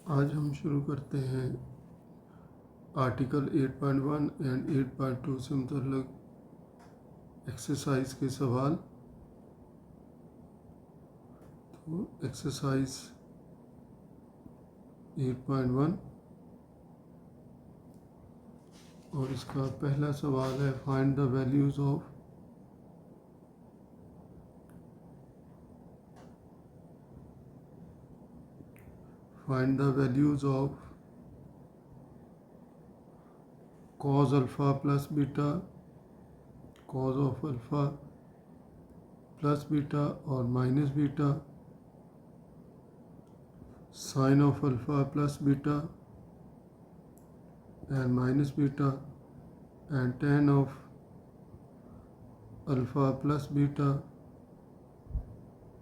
आज हम शुरू करते हैं आर्टिकल 8.1 एंड 8.2 से मुतल्लिक एक्सरसाइज के सवाल। तो एक्सरसाइज 8.1 और इसका पहला सवाल है find the values of cos alpha plus beta, cos of alpha plus beta और minus beta, sine of alpha plus beta and minus beta and tan of alpha plus beta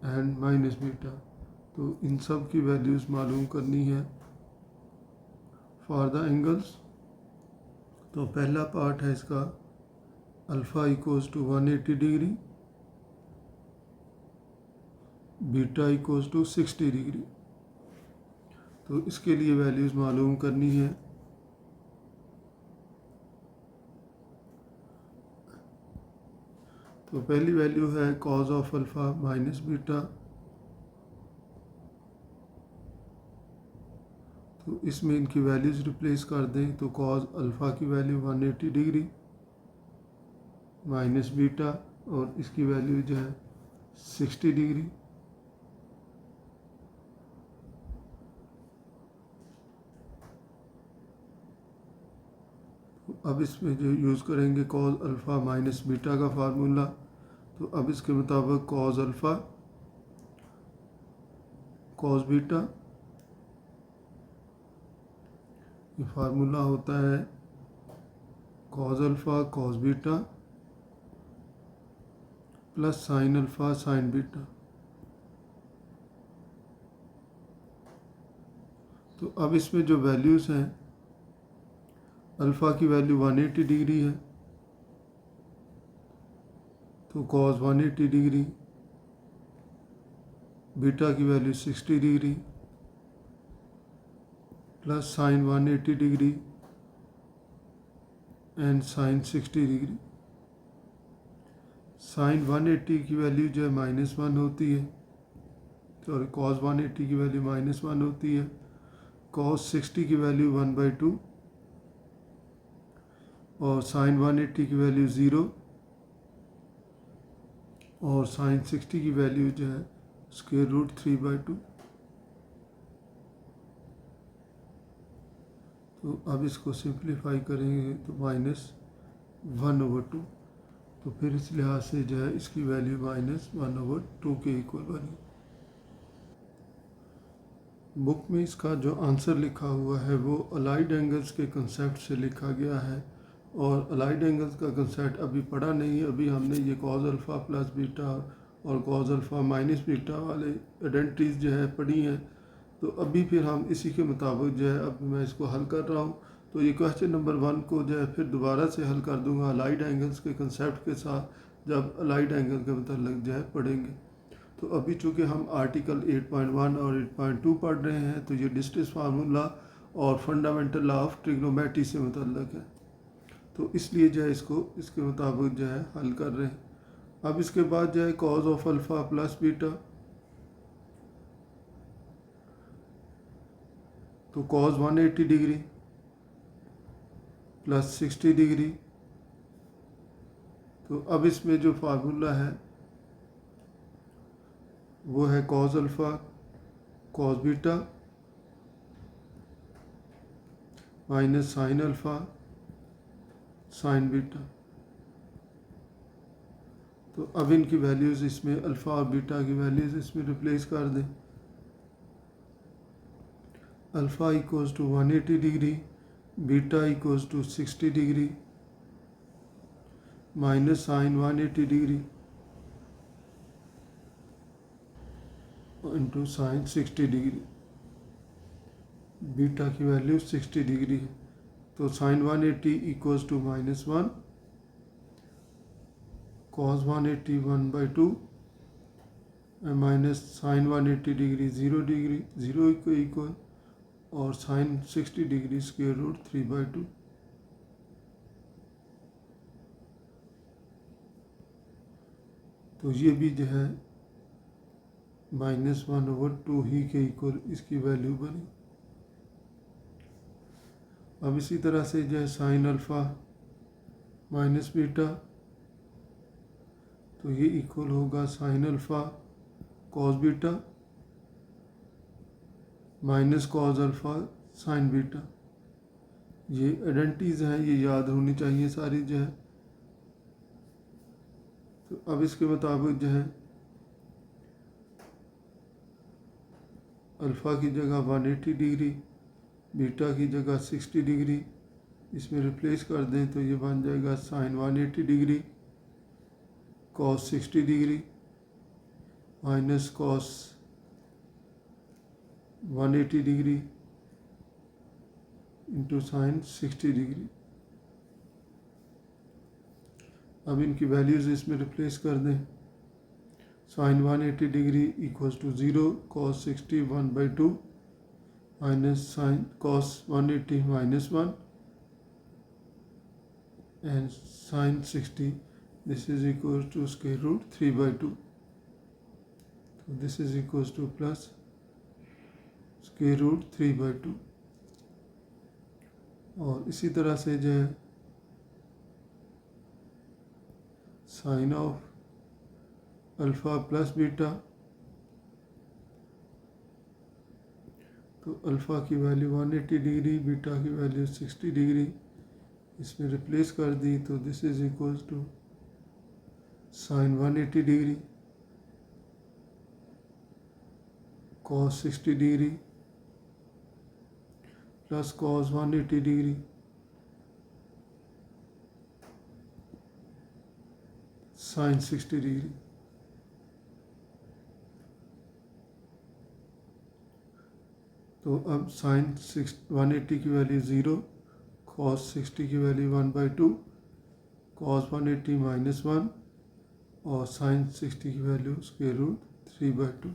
and minus beta. तो इन सब की values मालूम करनी है for the angles. तो पहला पार्ट है इसका alpha equals to 180 degree, beta equals to 60 degree. तो इसके लिए वैल्यूज़ मालूम करनी है। तो पहली वैल्यू है cause of alpha minus beta. तो इसमें इनकी वैल्यूज़ रिप्लेस कर दें तो कॉज अल्फ़ा की वैल्यू 180 डिग्री माइनस बीटा और इसकी वैल्यू जो है 60 डिग्री। तो अब इसमें जो यूज़ करेंगे कॉज अल्फ़ा माइनस बीटा का फार्मूला। तो अब इसके मुताबिक कॉज अल्फ़ा कॉज बीटा, ये फार्मूला होता है cos alpha cos beta plus sine alpha sine beta. तो अब इसमें जो वैल्यूज़ हैं, अल्फ़ा की वैल्यू 180 डिग्री है तो कॉज 180 डिग्री, बीटा की value 60 degree plus sine 180 degree and sine 60 degree. Sine 180 की वैल्यू जो है -1 होती है, सॉरी कॉस 180 की वैल्यू -1 होती है। कॉस 60 की वैल्यू 1/2 और साइन 180 की वैल्यू 0 और साइन 60 की वैल्यू जो है √3/2। तो अब इसको सिंप्लीफाई करेंगे तो -1/2। तो फिर इस लिहाज से जो है इसकी वैल्यू -1/2 के इक्वल बनी। बुक में इसका जो आंसर लिखा हुआ है वो अलाइड एंगल्स के कंसेप्ट से लिखा गया है और अलाइड एंगल्स का कंसेप्ट अभी पढ़ा नहीं है। अभी हमने ये कॉज अल्फ़ा प्लस बीटा और कॉज अल्फ़ा माइनस बीटा वाले आइडेंटिटीज़ जो है पढ़ी हैं। तो अभी फिर हम इसी के मुताबिक जो है अब मैं इसको हल कर रहा हूँ। तो ये क्वेश्चन नंबर 1 को जो है फिर दोबारा से हल कर दूंगा अलाइड एंगल्स के कंसेप्ट के साथ, जब अलाइड एंगल के मतलब जो है पढ़ेंगे। तो अभी चूँकि हम आर्टिकल 8.1 और 8.2 पढ़ रहे हैं तो ये डिस्टेंस फार्मूला और फंडामेंटल लॉ ऑफ ट्रिग्नोमेट्री से मुतल्लिक है। तो इसलिए जो है इसको इसके मुताबिक जो है हल कर रहे हैं। अब इसके बाद जो है cause of alpha plus beta. तो कॉज 180 डिग्री प्लस 60 डिग्री। तो अब इसमें जो फार्मूला है वो है cos alpha cos beta minus sine alpha sine beta. तो अब इनकी वैल्यूज़ इसमें अल्फ़ा और बीटा की वैल्यूज़ इसमें रिप्लेस कर दें। Alpha equals to 180 degree, beta equals to 60 degree minus sine 180 degree into sine 60 degree. Beta की वैल्यू 60 डिग्री है तो sine 180 equals to -1, cos 180 1/2 minus sine 180 degree 0 degree 0 को इक्वल और साइन 60 डिग्री स्क्वायर रूट 3/2। तो ये भी जो है -1/2 ही के इक्वल इसकी वैल्यू बनी। अब इसी तरह से जो है साइन अल्फ़ा माइनस बीटा, तो ये इक्वल होगा sign alpha cos beta minus cos alpha sine beta. ये आइडेंटिटीज़ हैं, ये याद होनी चाहिए सारी जो है। तो अब इसके मुताबिक जो है अल्फ़ा की जगह 180 डिग्री, बीटा की जगह 60 डिग्री इसमें रिप्लेस कर दें तो ये बन जाएगा sine 180 degree cos 60 degree minus cos 180 degree into sine 60 degree. अब इनकी वैल्यूज़ इसमें रिप्लेस कर दें। Sine 180 degree equals to 0, cos 60 1/2 minus sine cos 180 -1 and sin 60, this is equals to square root 3/2. So this is equals to plus square root 3/2। और इसी तरह से जो है sine of alpha plus beta, तो अल्फ़ा की वैल्यू 180 डिग्री, बीटा की value 60 degree इसमें रिप्लेस कर दी तो this is equals to sine 180 degree cos 60 degree plus cos 180 degree sine 60 degree. तो अब साइन 180 की वैल्यू 0, कॉस 60 की वैल्यू 1/2, कॉस 180 -1 और साइन 60 की वैल्यू स्क्वायर रूट 3/2।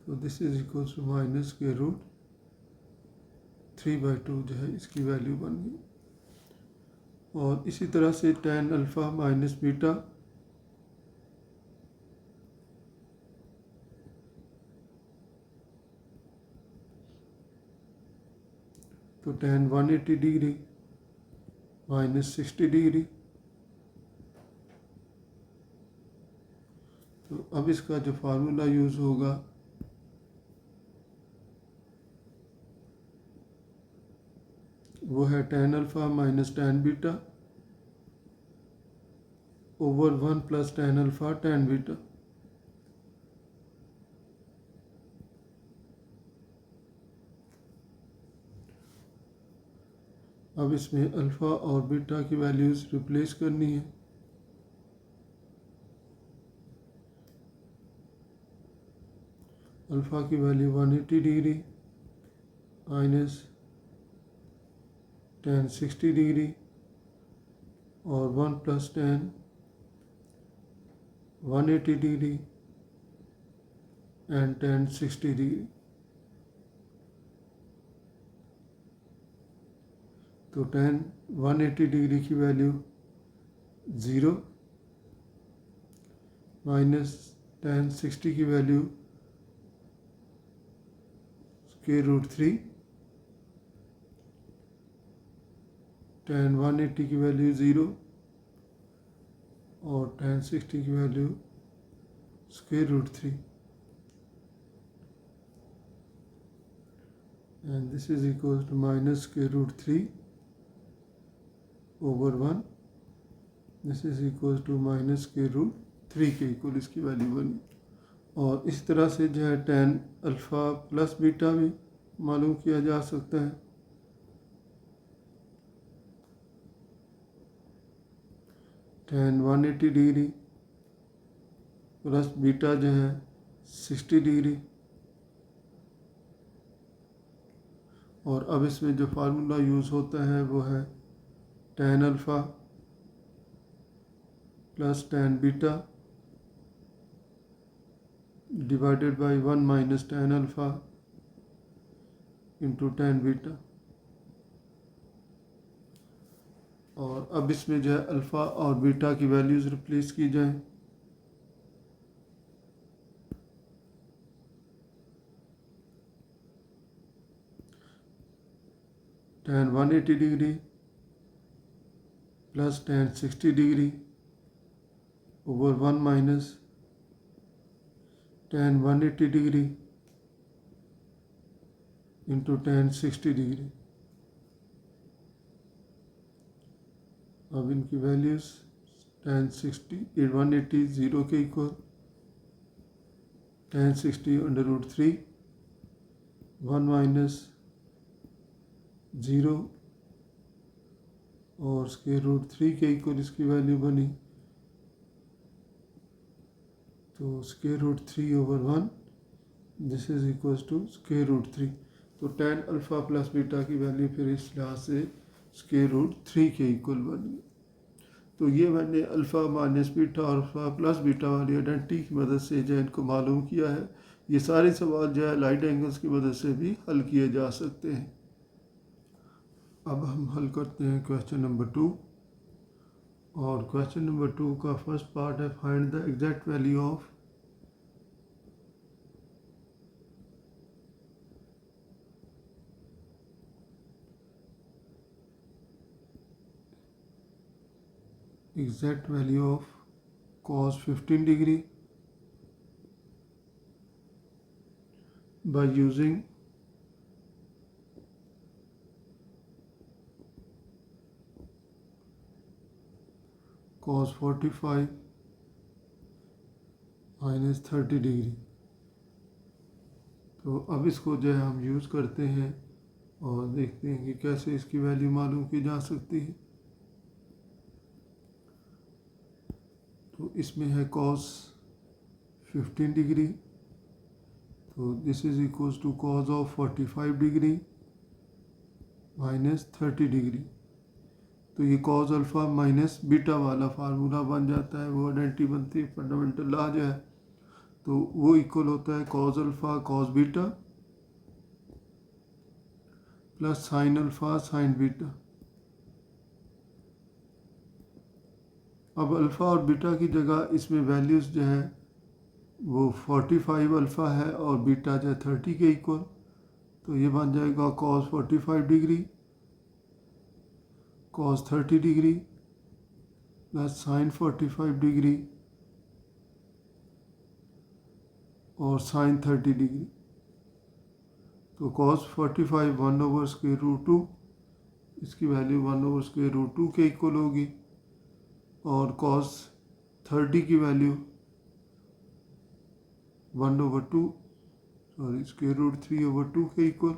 तो this is equal to minus square root 3/2 जो है इसकी वैल्यू बन गई। और इसी तरह से tan अल्फ़ा माइनस बीटा, तो tan 180 डिग्री माइनस 60 डिग्री। तो अब इसका जो फार्मूला यूज़ होगा वो है tan alpha minus tan beta over 1 plus tan alpha tan beta. अब इसमें अल्फ़ा और बीटा की वैल्यूज़ रिप्लेस करनी है। अल्फ़ा की value 180 degree minus tan 60 degree और 1 plus tan 180 degree and tan 60 degree. तो tan 180 डिग्री की वैल्यू 0 माइनस tan 60 की वैल्यू स्क्वायर रूट 3, tan 180 की वैल्यू 0 और tan 60 की value square root 3 and this is equal to minus square root 3 over 1, this is equal to minus square root 3 के equal इसकी value बनी। और इस तरह से जो है tan अल्फ़ा प्लस बीटा भी मालूम किया जा सकता है। tan 180 डिग्री प्लस बीटा जो है 60 डिग्री। और अब इसमें जो फार्मूला यूज़ होता है वो है tan alpha plus tan beta divided by 1 minus tan alpha into tan beta. और अब इसमें जो है अल्फ़ा और बीटा की वैल्यूज़ रिप्लेस की जाए। tan 180 degree plus tan 60 degree over 1 minus tan 180 degree into tan 60 degree. अब इनकी वैल्यूज़ tan 60 180 0 के इक्वल, tan 60 √3 1 माइनस 0 और √3 के इक्वल इसकी वैल्यू बनी, तो √3 over 1 this is equal to √3। तो tan अल्फ़ा प्लस बीटा की वैल्यू फिर इस लिहाज से √3 के इक्वल बनी। तो ये मैंने अल्फ़ा माइनस बीटा और अल्फ़ा प्लस बीटा वाली आइडेंटिटी की मदद से जो इनको मालूम किया है। ये सारे सवाल जो है लाइट एंगल्स की मदद से भी हल किए जा सकते हैं। अब हम हल करते हैं क्वेश्चन नंबर 2। और क्वेश्चन नंबर 2 का फर्स्ट पार्ट है find the exact value of cos 15 degree by using cos 45 minus 30 degree. तो अब इसको जो है हम यूज़ करते हैं और देखते हैं कि कैसे इसकी वैल्यू मालूम की जा सकती है। तो इसमें है cos 15 डिग्री, तो this is equals to cos of 45 degree minus 30 degree. तो ये cos अल्फ़ा माइनस बीटा वाला फार्मूला बन जाता है, वो आइडेंटिटी बनती है, फंडामेंटल लॉ जो है, तो वो इक्वल होता है cos alpha cos beta plus sin alpha sin beta. अब अल्फ़ा और बीटा की जगह इसमें वैल्यूज़ जो है वो 45 अल्फ़ा है और बीटा जो है 30 के इक्वल, तो ये बन जाएगा cos 45 degree cos 30 degree plus sin 45 degree और sin 30 डिग्री। तो cos 45 1/√2, इसकी वैल्यू 1/√2 के इक्वल होगी, और cos 30 की वैल्यू 1/2 सॉरी √3/2 के इक्वल।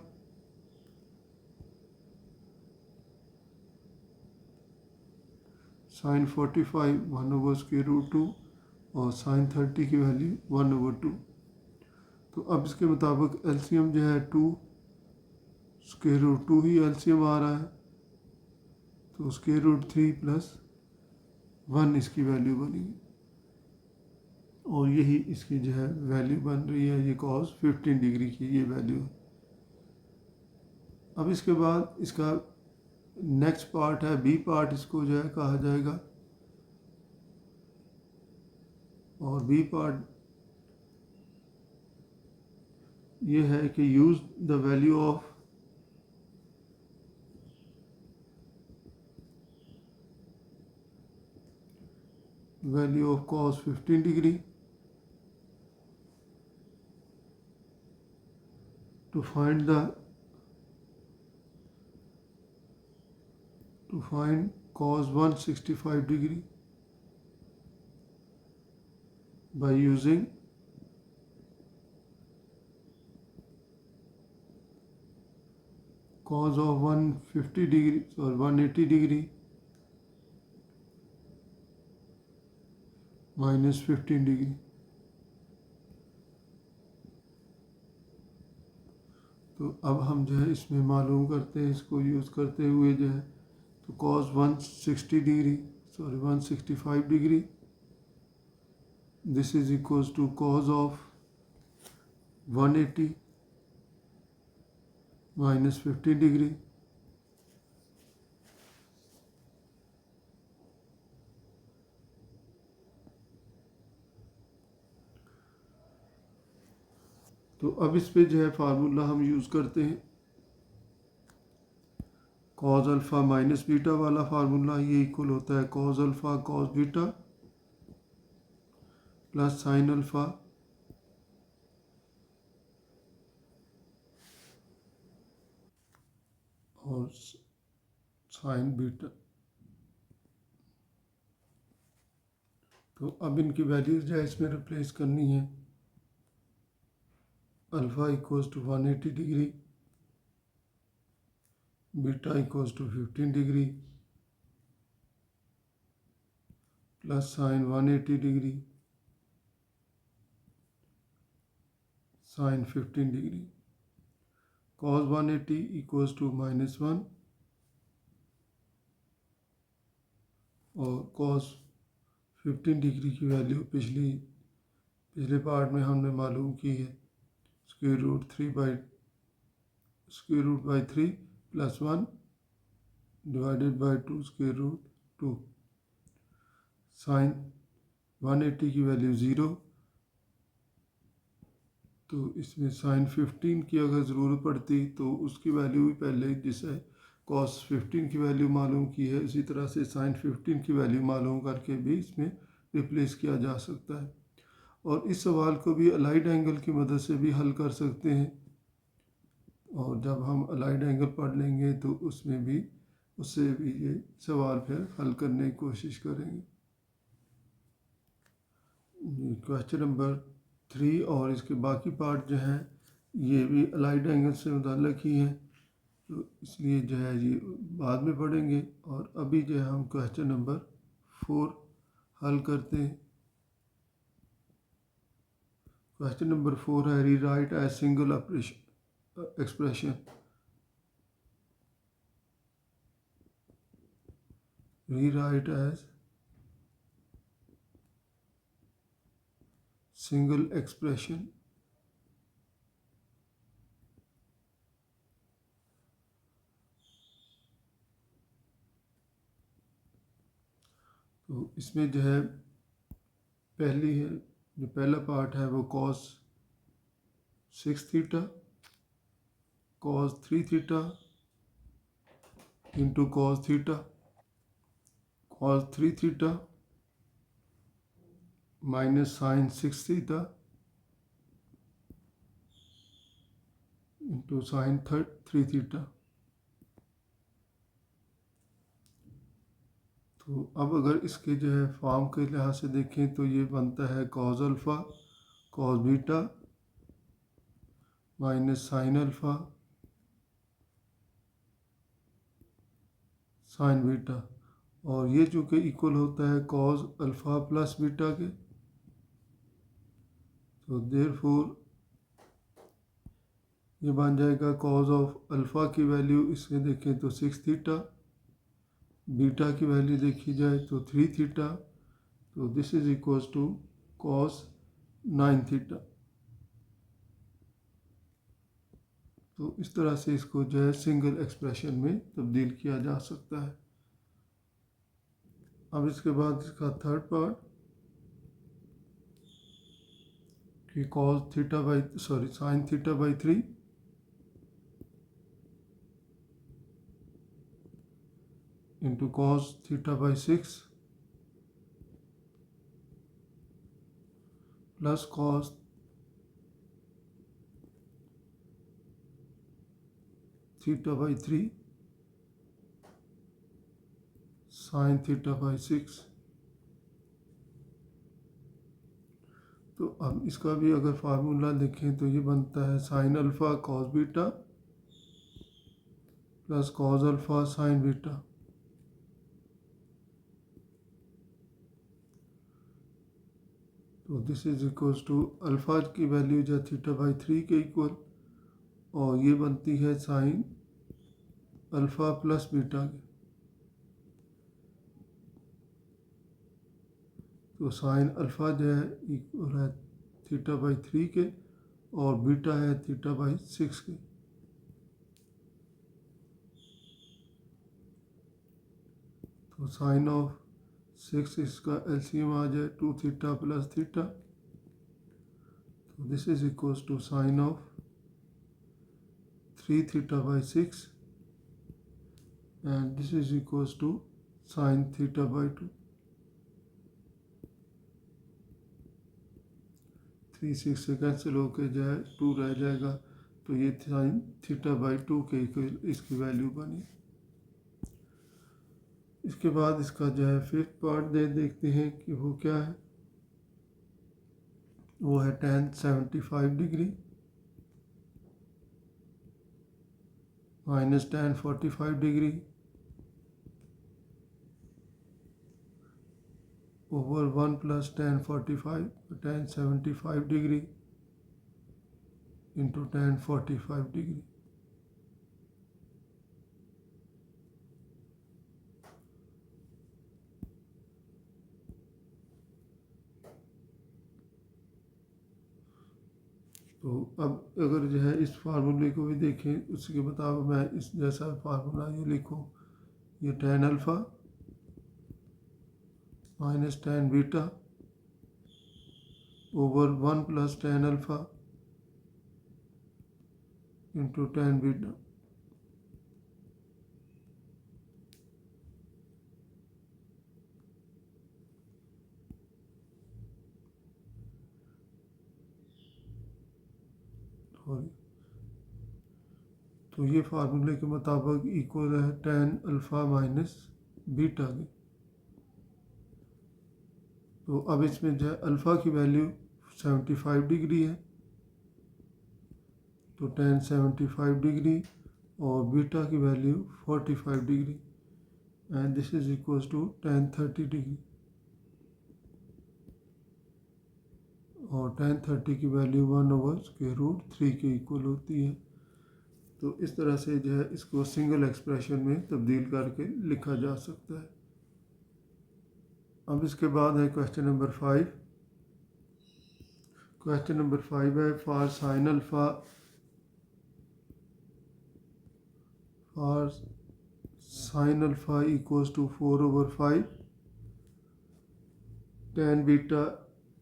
sin 45 1/√2 और sin 30 की वैल्यू 1/2। तो अब इसके मुताबिक एलसीएम जो है 2 √2 ही एलसीएम आ रहा है, तो √3 प्लस 1 इसकी वैल्यू बनेगी, और यही इसकी जो है वैल्यू बन रही है, ये cos 15 डिग्री की ये वैल्यू है। अब इसके बाद इसका नेक्स्ट पार्ट है बी पार्ट, इसको जो है कहा जाएगा, और बी पार्ट ये है कि use the value of cos 15 degree to find cos 165 degree by using cos of 150 degree or 180 degree minus 15 degree. तो अब हम जो है इसमें मालूम करते हैं, इसको यूज़ करते हुए जो है, तो cos 165 degree this is equals to cos of 180 -50 degree. तो अब इस पे जो है फार्मूला हम यूज़ करते हैं कॉज अल्फ़ा माइनस बीटा वाला फार्मूला। ये इक्वल होता है cause alpha cos beta plus sine alpha और साइन बीटा। तो अब इनकी वैल्यूज जो है इसमें रिप्लेस करनी है। Alpha equals to 180 degree, beta equals to 15 degree plus sine 180 degree sine 15 degree. Cos 180 equals to -1 और कॉस 15 डिग्री की वैल्यू पिछले पार्ट में हमने मालूम की है square root by 3 plus 1 divided by 2 square root 2। Sine 180 की वैल्यू 0, तो इसमें साइन 15 की अगर ज़रूरत पड़ती तो उसकी वैल्यू भी पहले जिसे कॉस 15 की वैल्यू मालूम की है इसी तरह से साइन 15 की वैल्यू मालूम करके भी इसमें रिप्लेस किया जा सकता है। और इस सवाल को भी अलाइड एंगल की मदद से भी हल कर सकते हैं। और जब हम अलाइड एंगल पढ़ लेंगे तो उससे भी ये सवाल फिर हल करने की कोशिश करेंगे। क्वेश्चन नंबर 3 और इसके बाकी पार्ट जो हैं ये भी अलाइड एंगल से मुताल्लिक़ ही हैं, तो इसलिए जो है ये बाद में पढ़ेंगे। और अभी जो है हम क्वेश्चन नंबर 4 हल करते हैं। क्वेश्चन नंबर 4 है rewrite as single expression. Rewrite as single expression. तो इसमें जो है जो पहला पार्ट है वो cos 6 theta cos 3 theta into cos theta cos 3 theta minus sine 6 theta into sine 3 theta. तो अब अगर इसके जो है फॉर्म के लिहाज से देखें तो ये बनता है cos alpha cos beta minus sine alpha sine beta. और ये चूँकि इक्वल होता है कॉस अल्फ़ा प्लस बीटा के, तो देयरफॉर ये बन जाएगा कॉस ऑफ अल्फ़ा की वैल्यू इसमें देखें तो 6 थीटा, बीटा की वैल्यू देखी जाए तो 3 थीटा, तो this is equals to cos 9 theta. तो इस तरह से इसको जो है सिंगल एक्सप्रेशन में तब्दील किया जा सकता है। अब इसके बाद इसका थर्ड पार्ट कि sign theta by 3 into cos theta by 6 plus cos theta by 3 sign theta by 6। तो अब इसका भी अगर फार्मूला लिखें तो ये बनता है sine alpha cos beta plus cos alpha sine beta. तो this is equals to alpha की वैल्यू जो थीटा बाई 3 के इक्वल, और ये बनती है साइन अल्फ़ा प्लस बीटा की। तो साइन अल्फ़ा जो है इक्वल है थीटा बाई 3 के और बीटा है थीटा बाई 6 के। तो साइन ऑफ 6 इसका एलसीएम आ जाए 2 थीटा प्लस थीटा, तो this is equals to sine of 3 theta by 6 and this is equals to sine theta by 2। 3 6 से कैंसिल होके जाए 2 रह जाएगा, तो ये साइन थीटा बाई 2 के इसकी वैल्यू बनी। इसके बाद इसका जो है फिफ्थ पार्ट देखते हैं कि वो क्या है। वो है tan 75 degree minus tan 45 degree over 1 plus tan 45 tan 75 degree into tan 45 degree. तो अब अगर जो है इस फार्मूले को भी देखें, उसके मुताबिक मैं इस जैसा फार्मूला ये लिखूँ, ये tan alpha minus tan beta over 1 plus tan alpha into tan beta. तो ये फार्मूले के मुताबिक इक्वल है tan अल्फ़ा माइनस बीटा के। तो अब इसमें जो है अल्फ़ा की वैल्यू 75 डिग्री है, तो tan 75 डिग्री और बीटा की value 45 degree and this is equals to tan 30 degree, और tan 30 की वैल्यू 1/√3 के इक्वल होती है। तो इस तरह से जो है इसको सिंगल एक्सप्रेशन में तब्दील करके लिखा जा सकता है। अब इसके बाद है क्वेश्चन नंबर 5। क्वेश्चन नंबर 5 है for sine alpha equals to 4/5 tan beta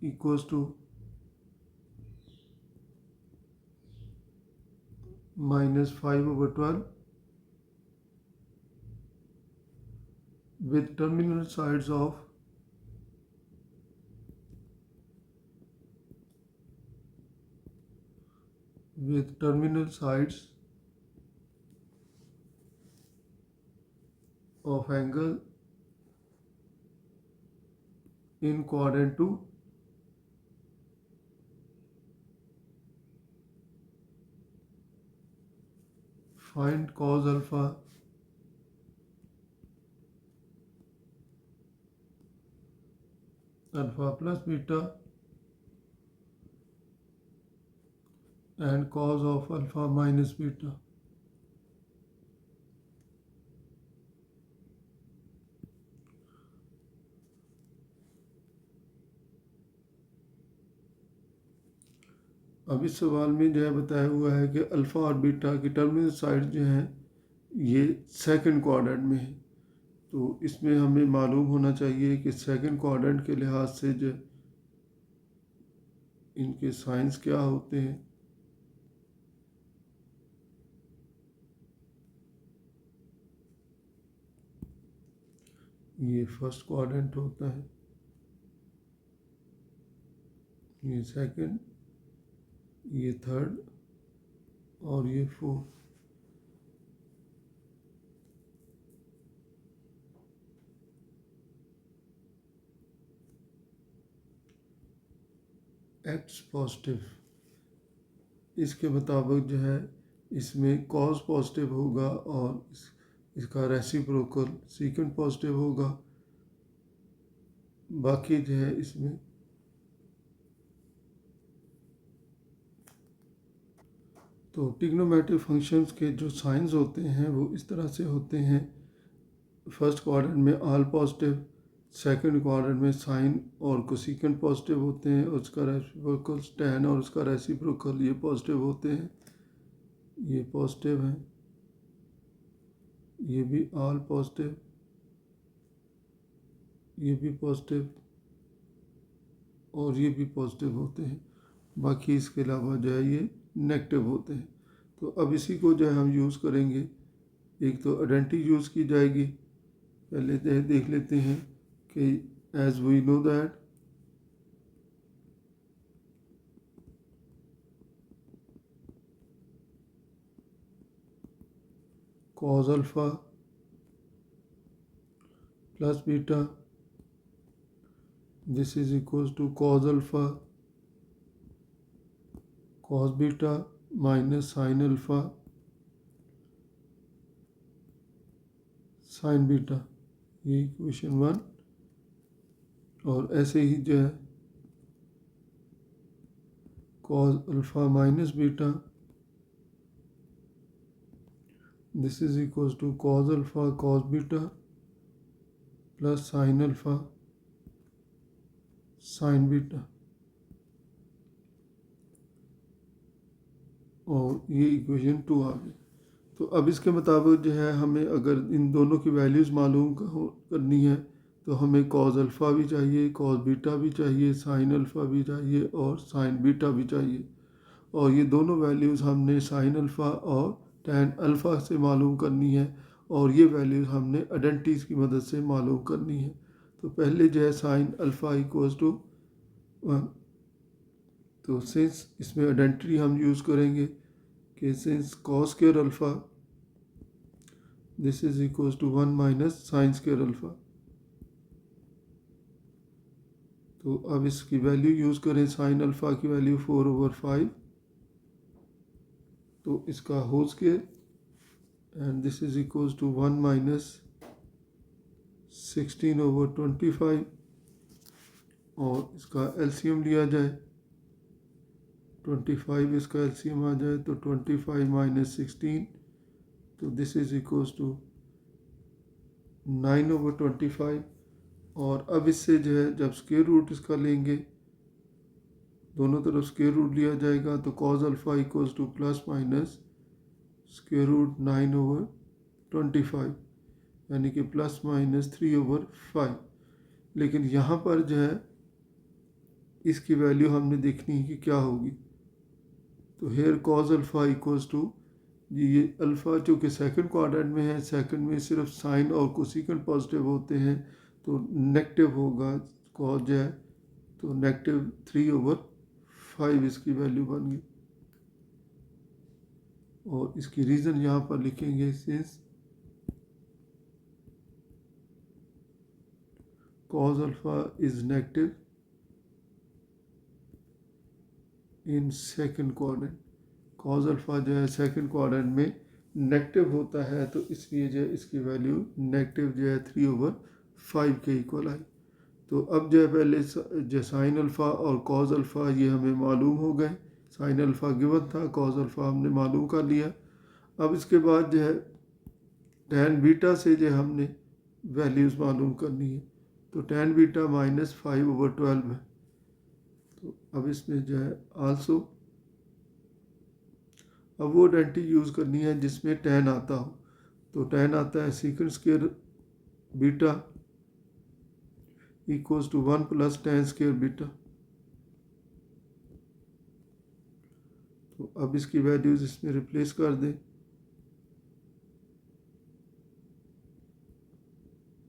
equals to -5/12 with terminal sides of of angle in quadrant 2 find cos alpha plus beta and cos of alpha minus beta। अब इस सवाल में जो है बताया हुआ है कि अल्फ़ा और बीटा की टर्मिनल साइड जो हैं ये सेकंड क्वाड्रेंट में है, तो इसमें हमें मालूम होना चाहिए कि सेकंड क्वाड्रेंट के लिहाज से जो इनके साइंस क्या होते हैं। ये फर्स्ट क्वाड्रेंट होता है, ये सेकंड, ये थर्ड और ये फोर्थ। एक्स पॉजिटिव, इसके मुताबिक जो है इसमें कॉस पॉजिटिव होगा और इसका रेसिप्रोकल सीकेंट पॉजिटिव होगा। बाकी जो है इसमें तो ट्रिग्नोमेट्रिक फंक्शंस के जो साइंस होते हैं वो इस तरह से होते हैं। फर्स्ट क्वाड्रेंट में ऑल पॉजिटिव, सेकंड क्वाड्रेंट में साइन और कोसेकेंट पॉजिटिव होते हैं, उसका रेसिप्रोकल tan और उसका रेसिप्रोकल ये पॉजिटिव होते हैं, ये पॉजिटिव हैं, ये भी ऑल पॉजिटिव ये भी पॉजिटिव और ये भी पॉजिटिव होते हैं, बाकी इसके अलावा जो है ये नेगेटिव होते हैं। तो अब इसी को जो है हम यूज़ करेंगे। एक तो आइडेंटिटी यूज़ की जाएगी। पहले देख लेते हैं कि as we know that cos alpha plus beta, this is equals to cos alpha cos beta minus sine alpha sine beta, ये इक्वेशन 1। और ऐसे ही जो है cos alpha minus beta, this is equals to cos alpha cos beta plus sine alpha sine beta, और ये equation 2 आ गई। तो अब इसके मुताबिक जो है हमें अगर इन दोनों की वैल्यूज़ मालूम करनी है तो हमें cos अल्फ़ा भी चाहिए, cos बीटा भी चाहिए, साइन अल्फ़ा भी चाहिए और साइन बीटा भी चाहिए। और ये दोनों वैल्यूज़ हमने साइन अल्फ़ा और tan अल्फ़ा से मालूम करनी है, और ये वैल्यूज़ हमने आइडेंटिटीज़ की मदद से मालूम करनी है। तो पहले जो है साइन अल्फ़ा इक्वल्स टू 1। तो सिंस इसमें आइडेंटिटी हम यूज़ करेंगे कि since cos square alpha this is equals to 1 minus sine square alpha. तो अब इसकी वैल्यू यूज़ करें, साइन अल्फ़ा की वैल्यू 4/5, तो इसका whole square and this is equals to 1 minus 16/25, और इसका एलसीएम लिया जाए 25, इसका एलसीएम आ जाए तो 25 माइनस 16, तो दिस इज इक्वल्स टू 9/25। और अब इससे जो है जब स्क्वायर रूट इसका लेंगे, दोनों तरफ स्क्वायर रूट लिया जाएगा, तो cos alpha equals to plus minus square root 9/25, यानी कि प्लस माइनस 3/5। लेकिन यहाँ पर जो है इसकी वैल्यू हमने देखनी है कि क्या होगी। तो here cos alpha equals to, ये अल्फ़ा चूँकि सेकंड क्वाड्रेंट में है, सेकंड में सिर्फ साइन और कोसिकेंट पॉजिटिव होते हैं, तो नेगेटिव होगा cos जो है, तो नेगेटिव 3/5 इसकी वैल्यू बन गई। और इसकी रीज़न यहाँ पर लिखेंगे, since cos alpha is negative in second quadrant. cos alpha जो है सेकंड क्वाड्रेंट में नेगेटिव होता है, तो इसलिए जो है इसकी वैल्यू नेगेटिव जो है 3/5 के इक्वल आई। तो अब जो है पहले जो साइन अल्फ़ा और cos अल्फ़ा ये हमें मालूम हो गए। साइन अल्फ़ा गिवन था, cos अल्फ़ा हमने मालूम कर लिया। अब इसके बाद जो है tan बीटा से जो हमने वैल्यूज़ मालूम करनी है, तो tan बीटा माइनस 5/12 है। तो अब इसमें जो है आल्सो अब वो आइडेंटिटी यूज़ करनी है जिसमें tan आता हो। तो tan आता है secant square beta equals to 1 plus tan square beta. तो अब इसकी वैल्यूज़ इसमें रिप्लेस कर दें।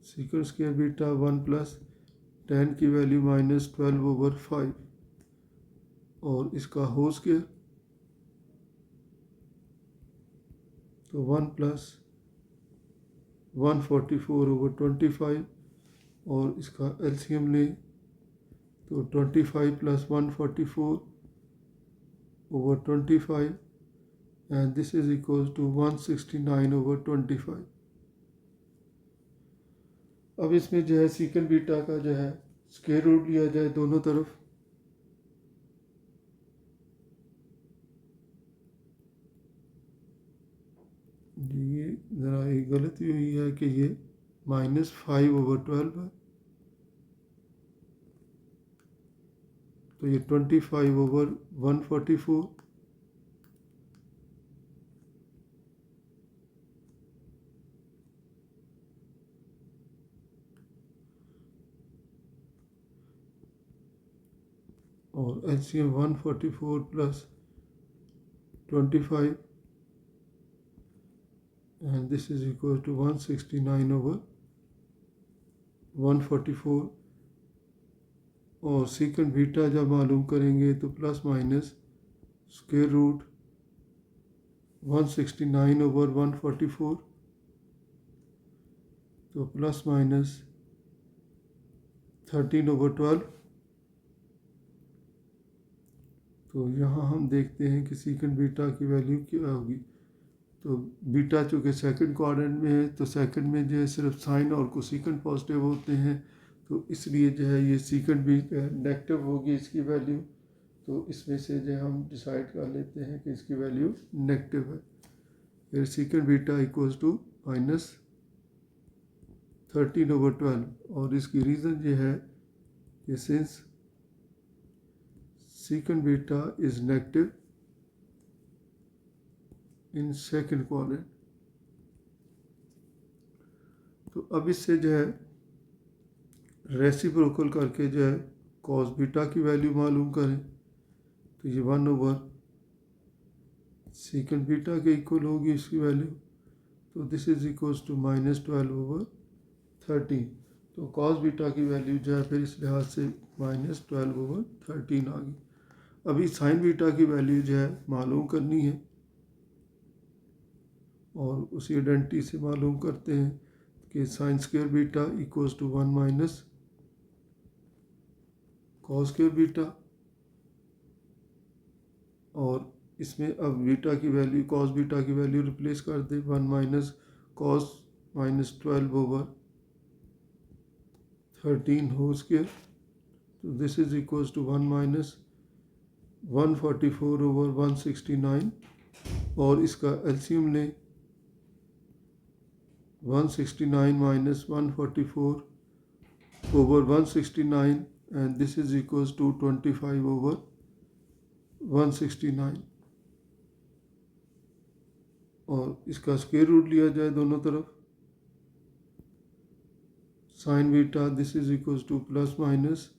Secant square beta 1 plus tan की वैल्यू माइनस 12/5, और इसका होल स्क्वायर, तो 1 प्लस 144/25, और इसका एलसीएम लें तो 25 plus 144/25, and this is equal to 169/25। अब इसमें जो है सीकेंट बीटा का जो है स्क्वायर रूट लिया जाए दोनों तरफ, ये ज़रा एक गलती हुई है कि ये -5/12 है, तो ये 25/144, और LCM 144 plus 25 and this is equal to 169 over 144 और सीकेंट बीटा जब मालूम करेंगे तो plus minus square root 169 over 144 तो प्लस माइनस 13 over 12। तो यहाँ हम देखते हैं कि सीकेंट बीटा की वैल्यू क्या होगी। तो बीटा चूँकि सेकंड क्वाड्रेंट में है तो सेकंड में जो है सिर्फ साइन और कोसेकेंट पॉजिटिव होते हैं, तो इसलिए जो है ये सीकेंट भी नेगेटिव होगी इसकी वैल्यू। तो इसमें से जो हम डिसाइड कर लेते हैं कि इसकी वैल्यू नेगेटिव है। फिर secant beta equals to minus 13 over 12 और इसकी रीज़न ये है कि since secant beta is negative in second quadrant। तो अब इससे जो है रेसिप्रोकल करके जो है कॉस बीटा की वैल्यू मालूम करें तो ये 1 over secant बीटा के इक्वल होगी इसकी वैल्यू। तो this is equals to minus 12 over 13। तो कॉस बीटा की वैल्यू जो है फिर इस लिहाज से माइनस 12 over 13 आ गई। अभी साइन बीटा की वैल्यू जो है मालूम करनी है और उसी आइडेंटिटी से मालूम करते हैं कि sine square beta equals to 1 minus cos square beta. और इसमें अब बीटा की वैल्यू कॉस बीटा की वैल्यू रिप्लेस कर दे 1 minus cos minus 12 over 13 whole square. तो this is equals to 1 minus 144 over 169 और इसका एलसीएम लें 169 minus 144 over 169 and this is equals to 25 over 169 और इसका स्क्वायर रूट लिया जाए दोनों तरफ। Sign beta this is equals to plus minus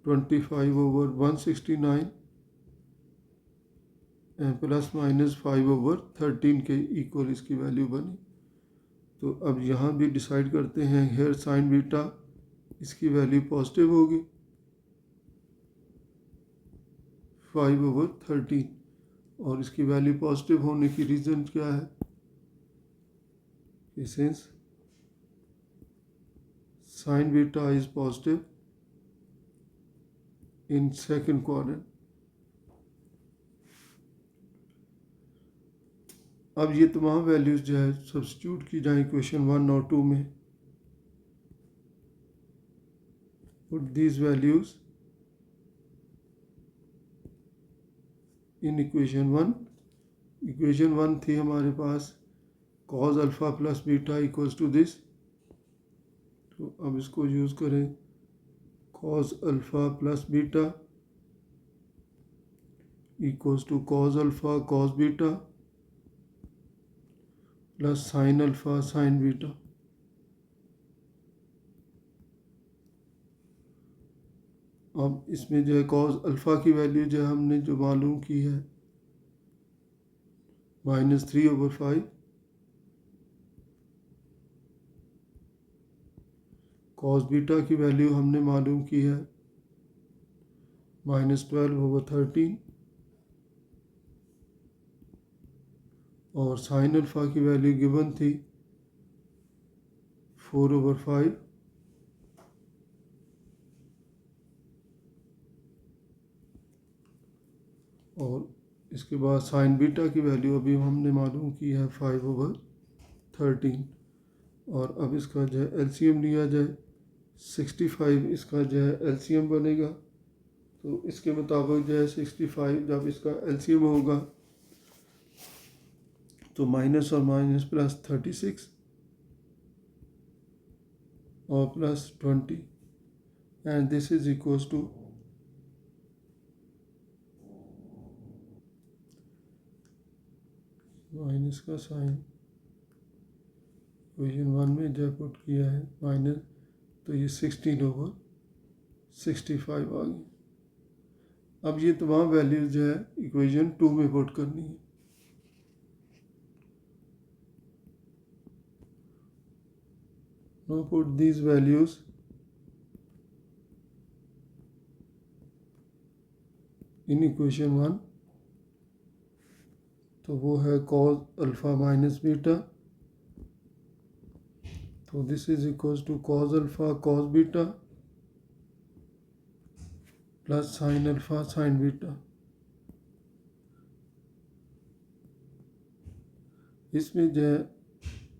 25 over 169 and plus minus 5 over 13 के इक्वल इसकी वैल्यू बनी। तो अब यहाँ भी डिसाइड करते हैं हेयर साइन बीटा इसकी वैल्यू पॉजिटिव होगी 5 over 13 और इसकी वैल्यू पॉजिटिव होने की रीज़न क्या है कि since sign beta is positive in second quadrant. अब ये तमाम वैल्यूज़ जो है सब्स्टिट्यूट की जाए इक्वेशन 1 और 2 में। Put these values in equation 1। Equation 1 थी हमारे पास cos alpha plus beta equals to this. तो अब इसको यूज़ करें cos alpha plus beta equals to cos alpha cos beta plus sine alpha sine beta. अब इसमें जो है कॉज अल्फ़ा की वैल्यू जो हमने जो मालूम की है -3 over 5, कॉस बीटा की वैल्यू हमने मालूम की है -12 over 13 और साइन अल्फ़ा की वैल्यू गिवन थी 4 over 5 और इसके बाद साइन बीटा की वैल्यू अभी हमने मालूम की है 5 over 13 और अब इसका जो है एलसीएम लिया जाए 65 इसका जो है एलसीएम बनेगा। तो इसके मुताबिक जो है 65 जब इसका एलसीएम होगा तो माइनस और माइनस प्लस 36 और plus 20 and this is equals to minus का साइन इक्वेशन 1 में जो पुट किया है माइनस, तो ये 16 over 65 आ गई। अब ये तमाम वैल्यूज़ जो है इक्वेशन 2 में पुट करनी है। Now put these values in equation 1। तो वो है cos अल्फ़ा माइनस बीटा, तो this is equals to cos alpha cos beta plus sin alpha sin beta. इसमें जो है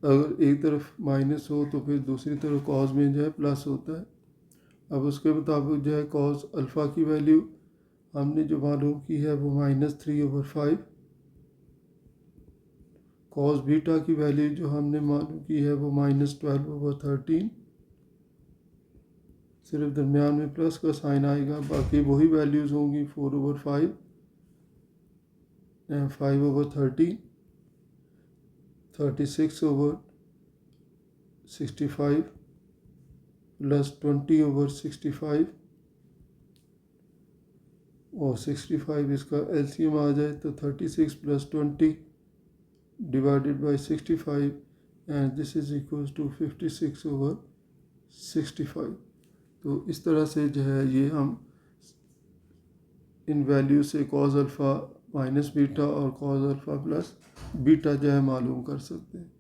अगर एक तरफ माइनस हो तो फिर दूसरी तरफ cos में जो है प्लस होता है। अब उसके मुताबिक जो है cos अल्फ़ा की वैल्यू हमने जो मालूम की है वो -3/5, cos बीटा की वैल्यू जो हमने मालूम की है वो -12/13। सिर्फ दरमियान में प्लस का साइन आएगा, बाकी वही वैल्यूज़ होंगी 4/5 एंड 5/13, 36/65 प्लस 20/65 और 65 इसका एलसीएम आ जाए तो 36 plus 20 divided by 65 and this is equals to 56/65। तो इस तरह से जो है ये हम इन वैल्यू से cos अल्फ़ा माइनस बीटा और cos अल्फ़ा प्लस बीटा जो है मालूम कर सकते हैं।